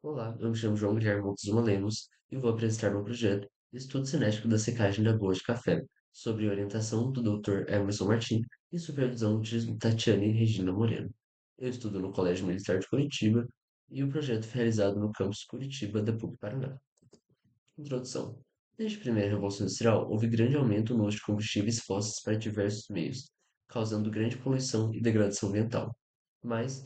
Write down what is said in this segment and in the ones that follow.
Olá, eu me chamo João Guilherme Moctezuma Lemos e vou apresentar meu projeto Estudo Cinético da Secagem da Boa de Café, sob orientação do Dr. Emerson Martim e supervisão de Tatiane Regina Moreno. Eu estudo no Colégio Militar de Curitiba e o projeto foi realizado no campus Curitiba da PUC Paraná. Introdução. Desde a primeira Revolução Industrial, houve grande aumento no uso de combustíveis fósseis para diversos meios, causando grande poluição e degradação ambiental. Mas,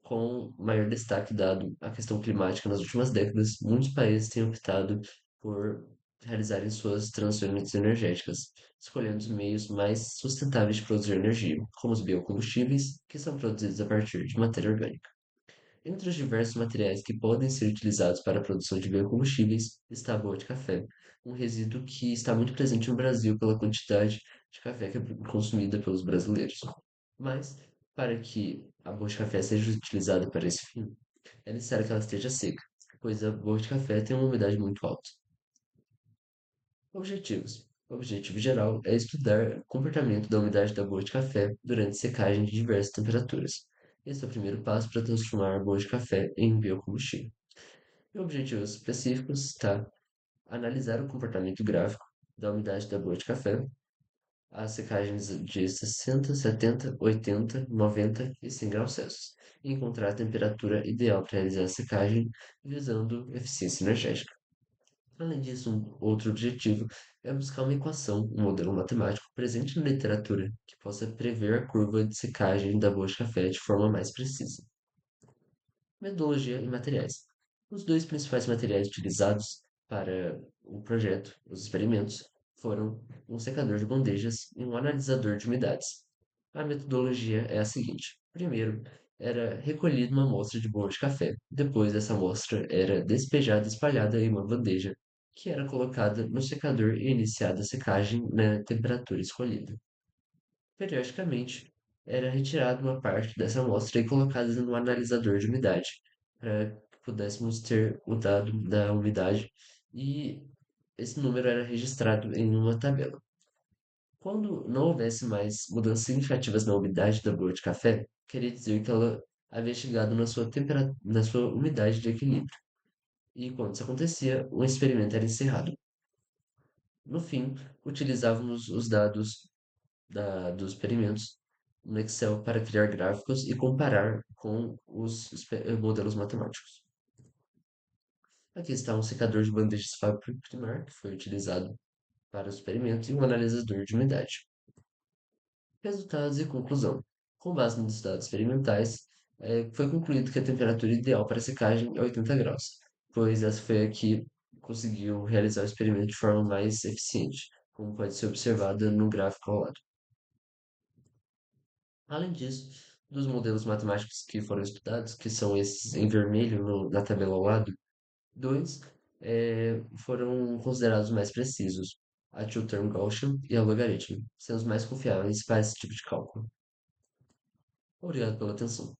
com maior destaque dado à questão climática nas últimas décadas, muitos países têm optado por realizarem suas transições energéticas, escolhendo os meios mais sustentáveis de produzir energia, como os biocombustíveis, que são produzidos a partir de matéria orgânica. Entre os diversos materiais que podem ser utilizados para a produção de biocombustíveis está a boa de café, um resíduo que está muito presente no Brasil pela quantidade de café que é consumida pelos brasileiros. Mas, para que a boa de café seja utilizada para esse fim, é necessário que ela esteja seca, pois a boa de café tem uma umidade muito alta. Objetivos. O objetivo geral é estudar o comportamento da umidade da bolha de café durante secagem de diversas temperaturas. Esse é o primeiro passo para transformar a bolha de café em biocombustível. E objetivos específicos está analisar o comportamento gráfico da umidade da bolha de café, as secagens de 60, 70, 80, 90 e 100 graus Celsius, e encontrar a temperatura ideal para realizar a secagem visando eficiência energética. Além disso, um outro objetivo é buscar uma equação, um modelo matemático presente na literatura que possa prever a curva de secagem da bolha de café de forma mais precisa. Metodologia e materiais. Os dois principais materiais utilizados para o projeto, os experimentos, foram um secador de bandejas e um analisador de umidades. A metodologia é a seguinte: primeiro, era recolhida uma amostra de borra de café. Depois, essa amostra era despejada e espalhada em uma bandeja, que era colocada no secador e iniciada a secagem na temperatura escolhida. Periodicamente, era retirada uma parte dessa amostra e colocada no analisador de umidade, para que pudéssemos ter o dado da umidade e esse número era registrado em uma tabela. Quando não houvesse mais mudanças significativas na umidade da broa de café, queria dizer que ela havia chegado na sua umidade de equilíbrio. E quando isso acontecia, o experimento era encerrado. No fim, utilizávamos os dados dos experimentos no Excel para criar gráficos e comparar com os modelos matemáticos. Aqui está um secador de bandejas Fábio-Primar, que foi utilizado para o experimento, e um analisador de umidade. Resultados e conclusão. Com base nos dados experimentais, foi concluído que a temperatura ideal para secagem é 80 graus, pois essa foi a que conseguiu realizar o experimento de forma mais eficiente, como pode ser observado no gráfico ao lado. Além disso, dos modelos matemáticos que foram estudados, que são esses em vermelho na tabela ao lado, dois foram considerados mais precisos, a two-term Gaussian e a logaritmo, sendo os mais confiáveis para esse tipo de cálculo. Obrigado pela atenção.